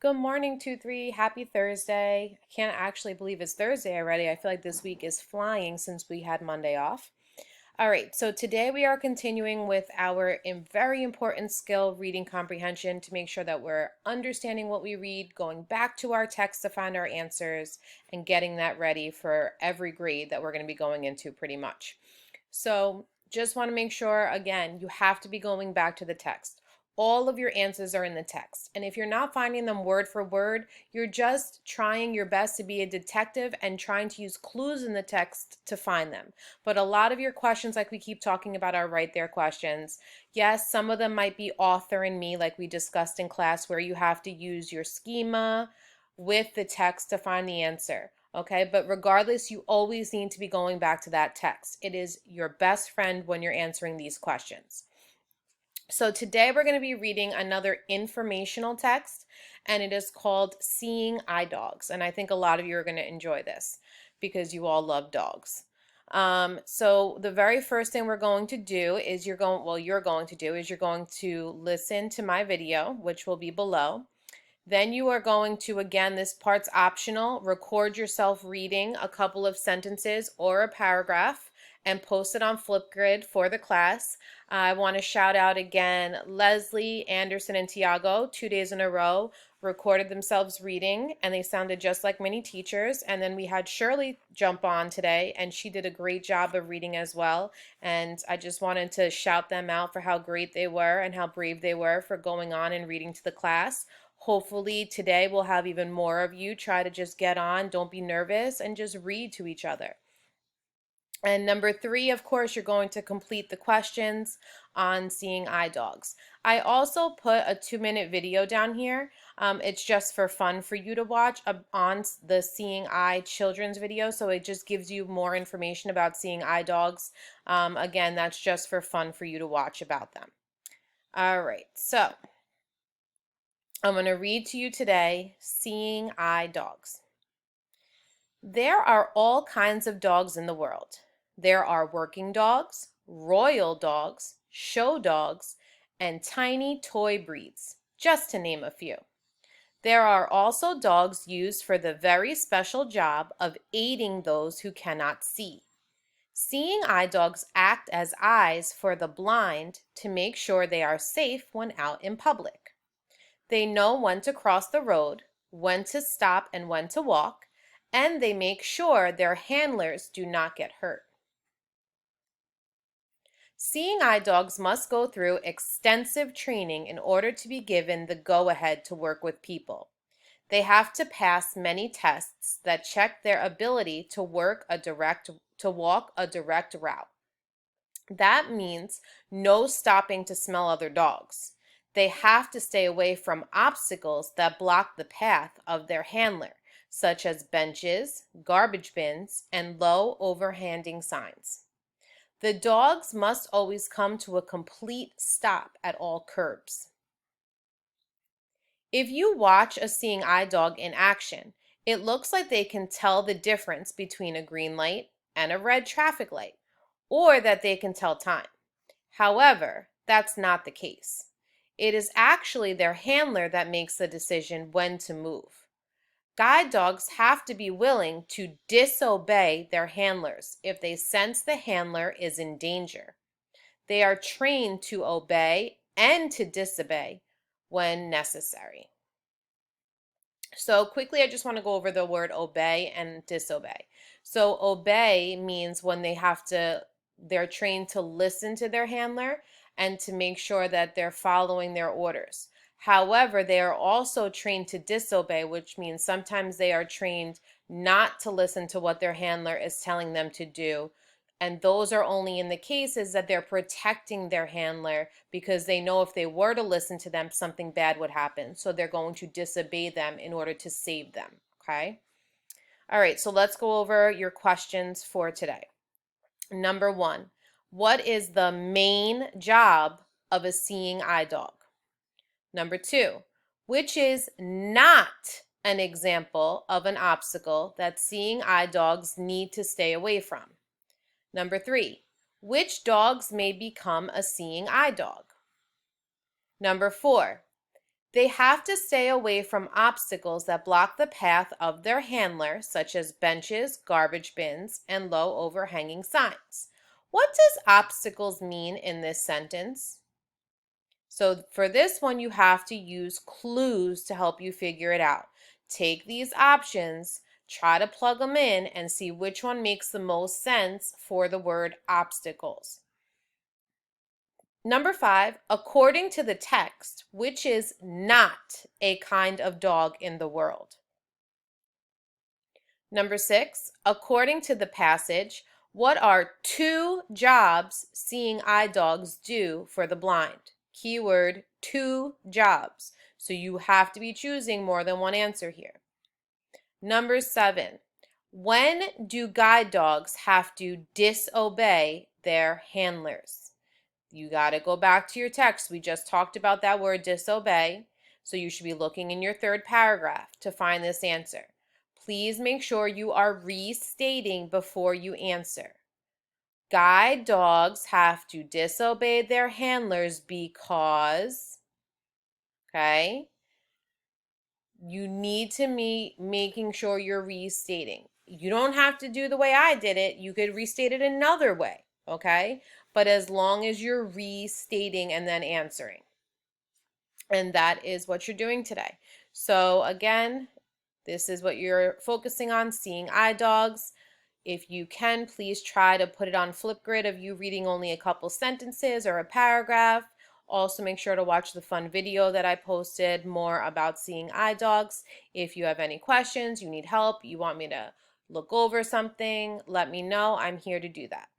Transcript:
Good morning, 2-3. Happy Thursday. I can't actually believe it's Thursday already. I feel like this week is flying since we had Monday off. All right, so today we are continuing with our very important skill, reading comprehension, to make sure that we're understanding what we read, going back to our text to find our answers, and getting that ready for every grade that we're going to be going into pretty much. So just want to make sure, again, you have to be going back to the text. All of your answers are in the text. And if you're not finding them word for word, you're just trying your best to be a detective and trying to use clues in the text to find them. But a lot of your questions, like we keep talking about, are right there questions. Yes, some of them might be author and me, like we discussed in class, where you have to use your schema with the text to find the answer. Okay, but regardless, you always need to be going back to that text. It is your best friend when you're answering these questions. So today we're going to be reading another informational text, and it is called Seeing Eye Dogs. And I think a lot of you are going to enjoy this because you all love dogs. So the very first thing we're going to do is you're going to listen to my video, which will be below. Then you are going to, again, this part's optional, record yourself reading a couple of sentences or a paragraph and post it on Flipgrid for the class. I want to shout out again Leslie, Anderson, and Tiago, 2 days in a row, recorded themselves reading, and they sounded just like many teachers. And then we had Shirley jump on today, and she did a great job of reading as well. And I just wanted to shout them out for how great they were and how brave they were for going on and reading to the class. Hopefully today we'll have even more of you try to just get on, don't be nervous, and just read to each other. And number 3, of course, you're going to complete the questions on seeing eye dogs. I also put a 2-minute video down here. It's just for fun for you to watch on the Seeing Eye Children's video, so it just gives you more information about seeing eye dogs. Again, that's just for fun for you to watch about them. All right, so I'm going to read to you today, Seeing Eye Dogs. There are all kinds of dogs in the world. There are working dogs, royal dogs, show dogs, and tiny toy breeds, just to name a few. There are also dogs used for the very special job of aiding those who cannot see. Seeing eye dogs act as eyes for the blind to make sure they are safe when out in public. They know when to cross the road, when to stop and when to walk, and they make sure their handlers do not get hurt. Seeing eye dogs must go through extensive training in order to be given the go-ahead to work with people. They have to pass many tests that check their ability to walk a direct route. That means no stopping to smell other dogs. They have to stay away from obstacles that block the path of their handler, such as benches, garbage bins, and low overhanging signs. The dogs must always come to a complete stop at all curbs. If you watch a seeing eye dog in action, it looks like they can tell the difference between a green light and a red traffic light, or that they can tell time. However, that's not the case. It is actually their handler that makes the decision when to move. Guide dogs have to be willing to disobey their handlers if they sense the handler is in danger. They are trained to obey and to disobey when necessary. So quickly, I just want to go over the word obey and disobey. So obey means when they're trained to listen to their handler and to make sure that they're following their orders. However, they are also trained to disobey, which means sometimes they are trained not to listen to what their handler is telling them to do. And those are only in the cases that they're protecting their handler because they know if they were to listen to them, something bad would happen. So they're going to disobey them in order to save them, okay? All right, so let's go over your questions for today. Number 1, what is the main job of a seeing eye dog? Number 2, which is not an example of an obstacle that seeing eye dogs need to stay away from? Number 3, which dogs may become a seeing eye dog? Number 4, They have to stay away from obstacles that block the path of their handler, such as benches, garbage bins, and low overhanging signs. What does obstacles mean in this sentence? So for this one, you have to use clues to help you figure it out. Take these options, try to plug them in, and see which one makes the most sense for the word obstacles. Number 5, according to the text, which is not a kind of dog in the world? Number 6, according to the passage, what are 2 jobs seeing eye dogs do for the blind? Keyword 2 jobs. So you have to be choosing more than one answer here. Number 7, when do guide dogs have to disobey their handlers? You got to go back to your text. We just talked about that word disobey. So you should be looking in your 3rd paragraph to find this answer. Please make sure you are restating before you answer. Guide dogs have to disobey their handlers because, okay, you need to be making sure you're restating. You don't have to do the way I did it. You could restate it another way, okay? But as long as you're restating and then answering. And that is what you're doing today. So again, this is what you're focusing on, seeing eye dogs. If you can, please try to put it on Flipgrid of you reading only a couple sentences or a paragraph. Also, make sure to watch the fun video that I posted more about seeing eye dogs. If you have any questions, you need help, you want me to look over something, let me know. I'm here to do that.